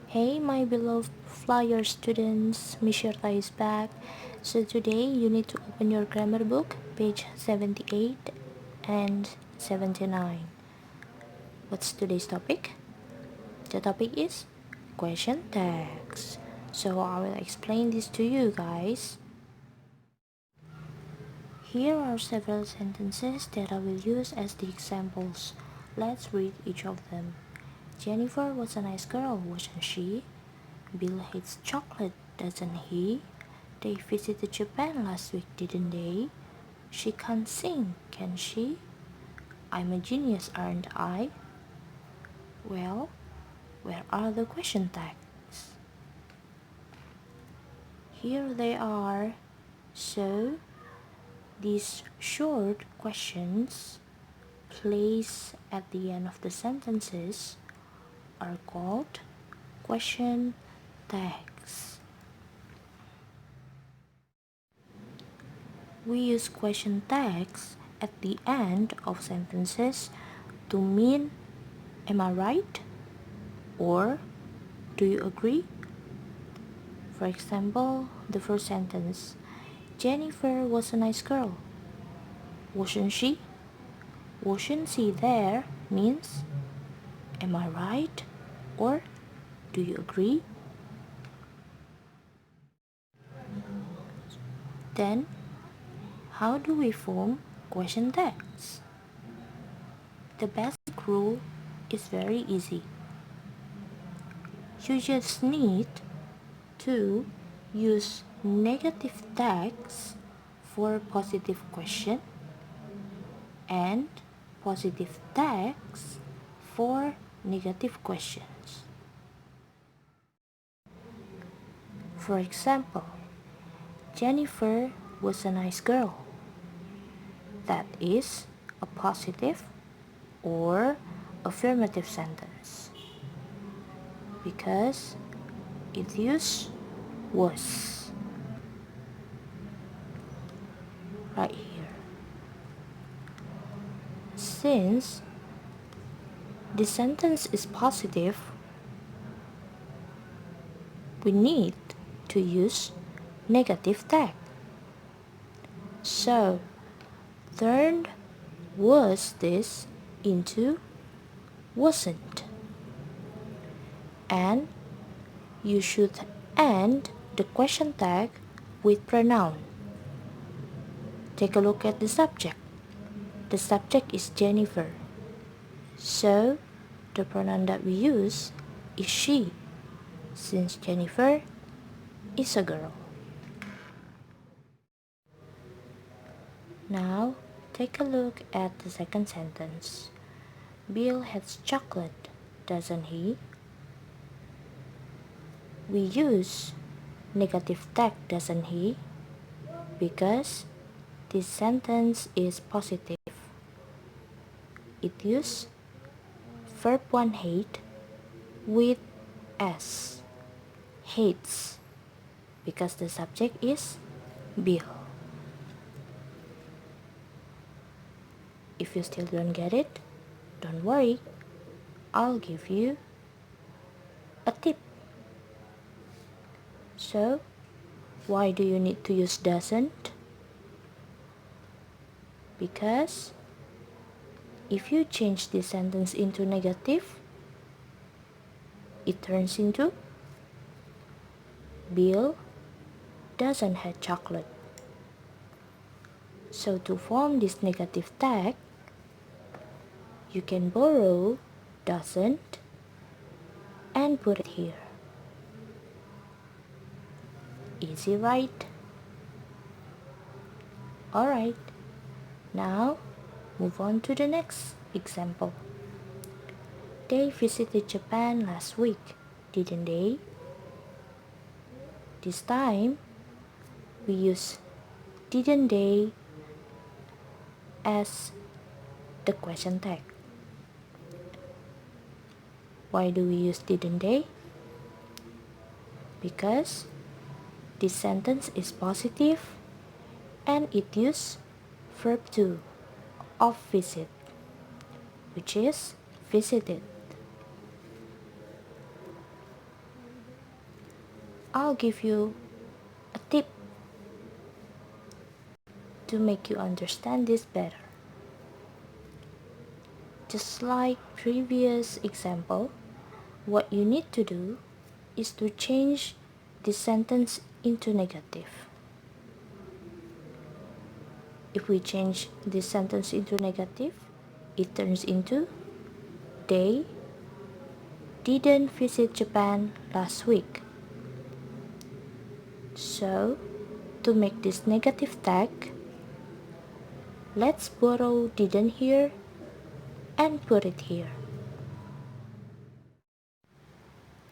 Hey my beloved flyer students, Miss Shirta is back. So today you need to open your grammar book, page 78 and 79. What's today's topic? The topic is question tags. So I will explain this to you guys. Here are several sentences that I will use as the examples. Let's read each of them. Jennifer was a nice girl, wasn't she? Bill hates chocolate, doesn't he? They visited Japan last week, didn't they? She can't sing, can she? I'm a genius, aren't I? Well, where are the question tags? Here they are. So, these short questions placed at the end of the sentences are called question tags. We use question tags at the end of sentences to mean am I right or do you agree? For example, the first sentence, Jennifer was a nice girl. Wasn't she? Wasn't she there means am I right or do you agree? Then, how do we form question tags? The basic rule is very easy. You just need to use negative tags for positive question and positive tags for negative questions. For example, Jennifer was a nice girl. That is a positive or affirmative sentence because it uses was right here. Since the sentence is positive, we need to use negative tag. So, turn was this into wasn't. And you should end the question tag with pronoun. Take a look at the subject. The subject is Jennifer. So, the pronoun that we use is she, since Jennifer is a girl. Now, take a look at the second sentence. Bill has chocolate, doesn't he? We use negative tag, doesn't he? Because this sentence is positive. It uses verb 1 hate with s. Hates. Because the subject is Bill. If you still don't get it, don't worry. I'll give you a tip. So, why do you need to use doesn't? Because if you change this sentence into negative, it turns into Bill doesn't have chocolate. So to form this negative tag, you can borrow doesn't and put it here. Easy, right? Alright, now move on to the next example. They visited Japan last week, didn't they? This time, we use didn't they as the question tag. Why do we use didn't they? Because this sentence is positive and it uses verb 2 of visit, which is visited. I'll give you a tip to make you understand this better. Just like previous example, what you need to do is to change this sentence into negative. If we change this sentence into negative, it turns into they didn't visit Japan last week. So, to make this negative tag, let's borrow didn't here and put it here.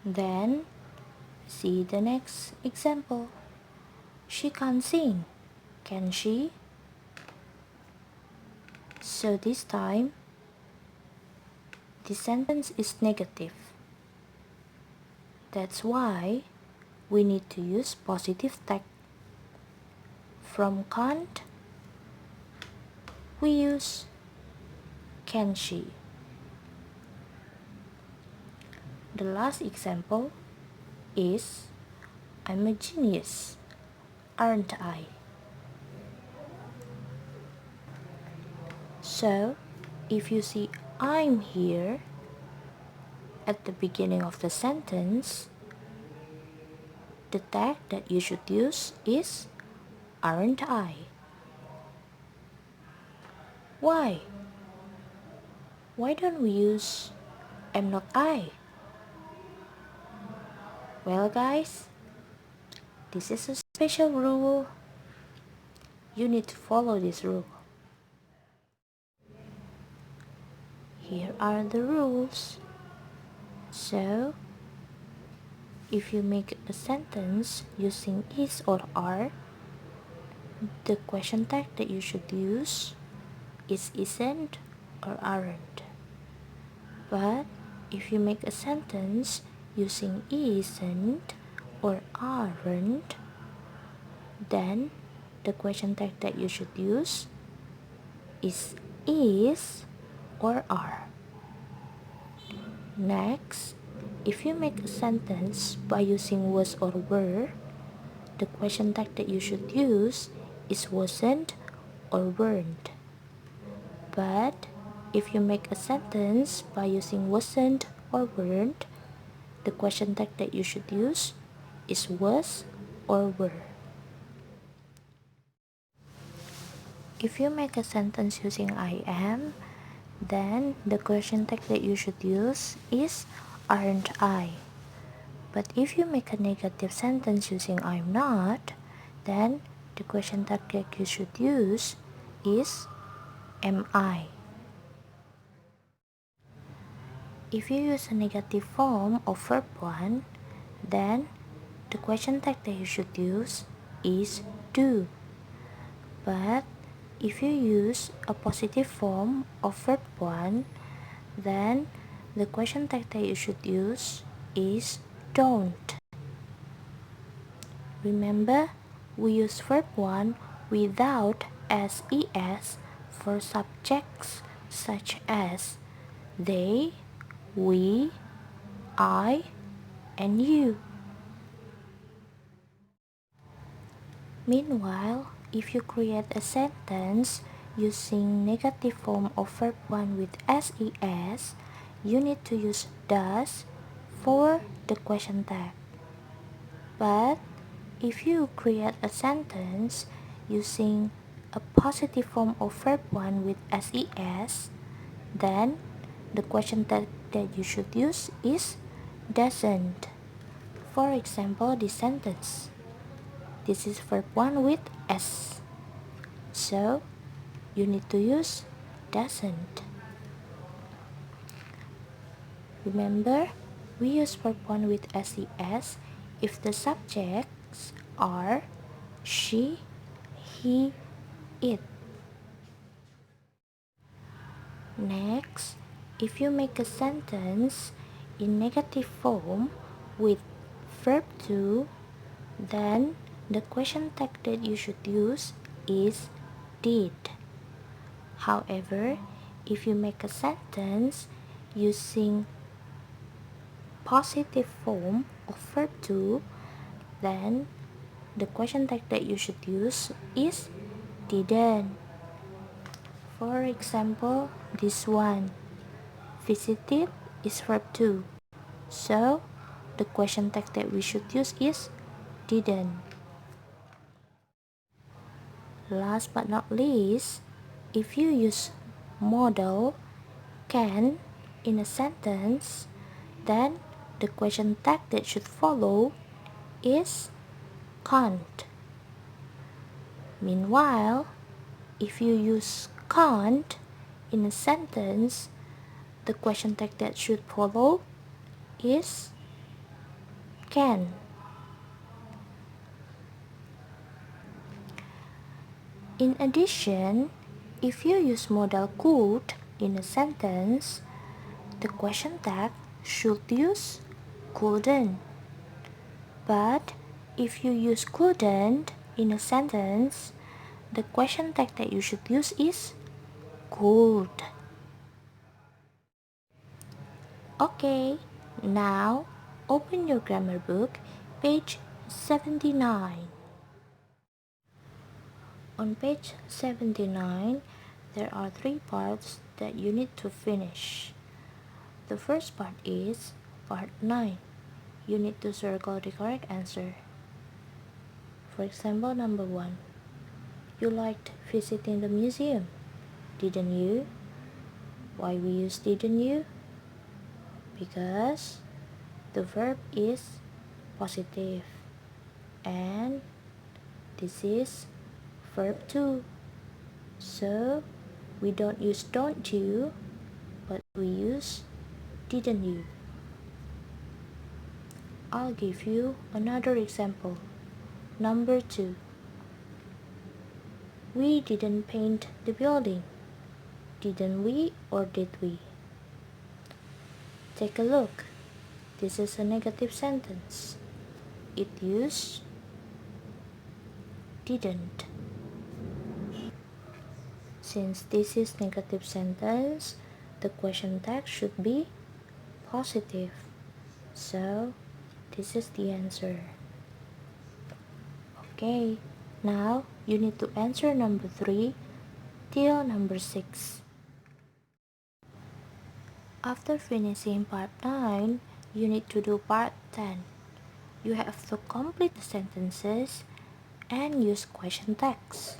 Then, see the next example. She can't sing, can she? So this time, the sentence is negative. That's why we need to use positive tag. From can't, we use can she. The last example is I'm a genius, aren't I? So, if you see I'm here at the beginning of the sentence, the tag that you should use is aren't I? Why? Why don't we use am not I? Well guys, this is a special rule. You need to follow this rule. Here are the rules. So, if you make a sentence using is or are, the question tag that you should use is isn't or aren't. But if you make a sentence using isn't or aren't, then the question tag that you should use is or are. Next, if you make a sentence by using was or were, the question tag that you should use is wasn't or weren't. But if you make a sentence by using wasn't or weren't, the question tag that you should use is was or were. If you make a sentence using I am, then the question tag that you should use is aren't I. But if you make a negative sentence using I'm not, then the question tag that you should use is am I. If you use a negative form of verb 1, then the question tag that you should use is do. But if you use a positive form of verb 1, then the question tag that you should use is don't. Remember, we use verb 1 without SES for subjects such as they, we, I, and you. Meanwhile, if you create a sentence using negative form of verb 1 with SES, you need to use does for the question tag. But if you create a sentence using a positive form of verb 1 with SES, then the question tag that you should use is doesn't. For example, this sentence. This is verb 1 with S. So, you need to use doesn't. Remember, we use verb 1 with SES if the subjects are she, he, it. Next, if you make a sentence in negative form with verb 2, then the question tag that you should use is did. However, if you make a sentence using positive form of verb 2, Then the question tag that you should use is didn't. For example, this one, visited is verb 2. So the question tag that we should use is didn't. Last but not least, if you use modal can in a sentence, then the question tag that should follow is can't. Meanwhile, if you use can't in a sentence, the question tag that should follow is can. In addition, if you use modal could in a sentence, the question tag should use couldn't. But if you use couldn't in a sentence, the question tag that you should use is could. Okay, now open your grammar book, page 79. On page 79, there are 3 parts that you need to finish. The first part is part 9. You need to circle the correct answer. For example, number 1. You liked visiting the museum, didn't you? Why we use didn't you? Because the verb is positive and this is verb 2. So we don't use don't you, but we use didn't you. I'll give you another example. Number 2. We didn't paint the building, didn't we, or did we? Take a look. This is a negative sentence. It used didn't. Since this is negative sentence, the question tag should be positive. So this is the answer. Okay, now you need to answer number 3 till number 6. After finishing part 9, you need to do part 10. You have to complete the sentences and use question tags.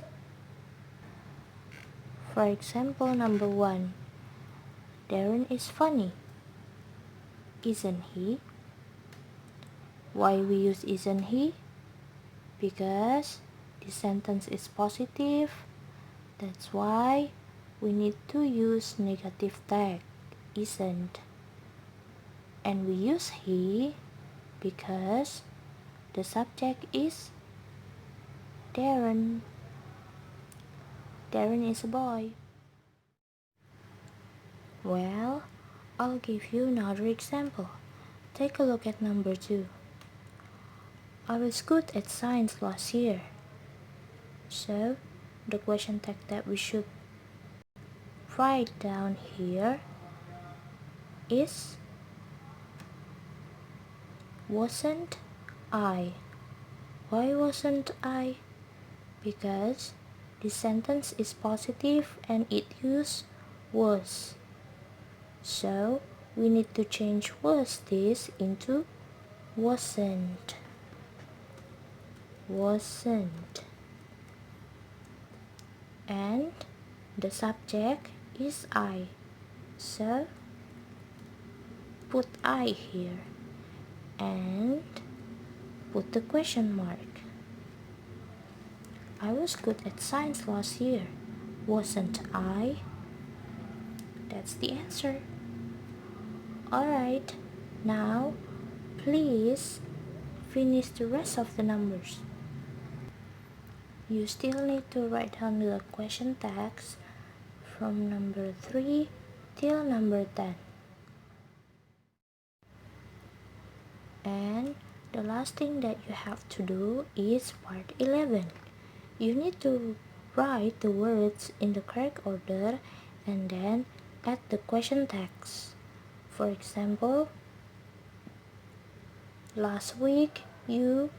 For example, number 1. Darren is funny, isn't he? Why we use isn't he? Because the sentence is positive. That's why we need to use negative tag, isn't. And we use he because the subject is Darren. Darren is a boy. Well, I'll give you another example. Take a look at number 2. I was good at science last year. So, the question tag that we should write down here is wasn't I. Why wasn't I? Because the sentence is positive and it uses was. So we need to change was this into wasn't. Wasn't. And the subject is I. So put I here and put the question mark. I was good at science last year, wasn't I? That's the answer. Alright, now please finish the rest of the numbers. You still need to write down the question tags from number 3 till number 10. And the last thing that you have to do is part 11. You need to write the words in the correct order and then add the question tags. For example, last week you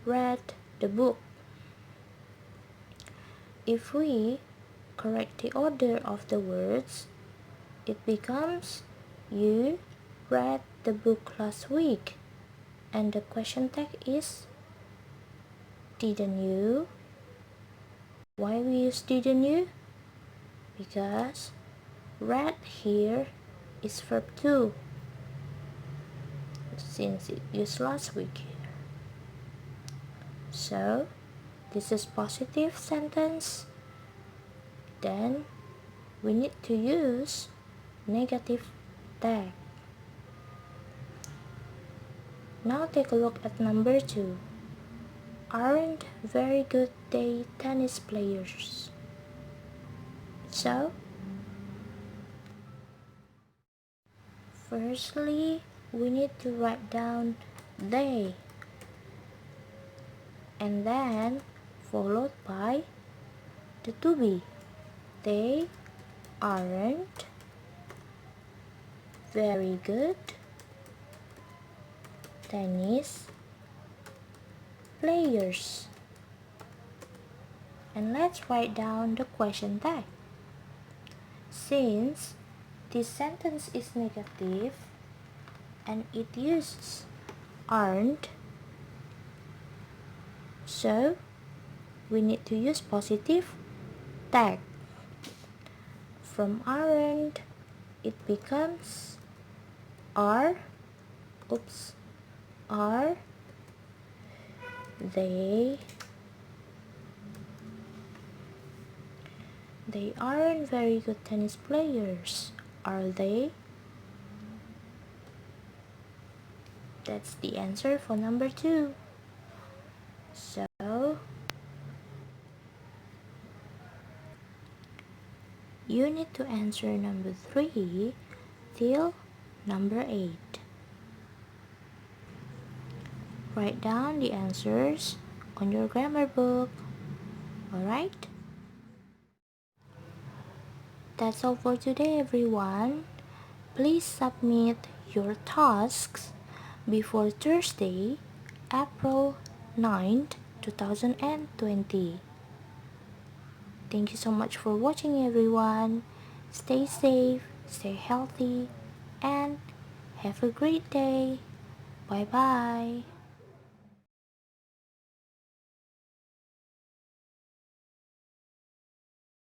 read the book. If we correct the order of the words, it becomes you read the book last week, and the question tag is didn't you? Why we use didn't you? Because read here is verb 2 since it used last week here. So this is positive sentence. Then we need to use negative tag. Now take a look at number 2. Aren't very good they tennis players. So, firstly, we need to write down they, and then followed by the to be. They aren't very good tennis players. And let's write down the question tag. Since this sentence is negative and it uses aren't, so we need to use positive tag. From aren't, it becomes are they aren't very good tennis players, are they? That's the answer for number 2. So you need to answer number 3 till number 8. Write down the answers on your grammar book. Alright? That's all for today, everyone. Please submit your tasks before Thursday, April 9th, 2020. Thank you so much for watching, everyone. Stay safe, stay healthy, and have a great day. Bye-bye.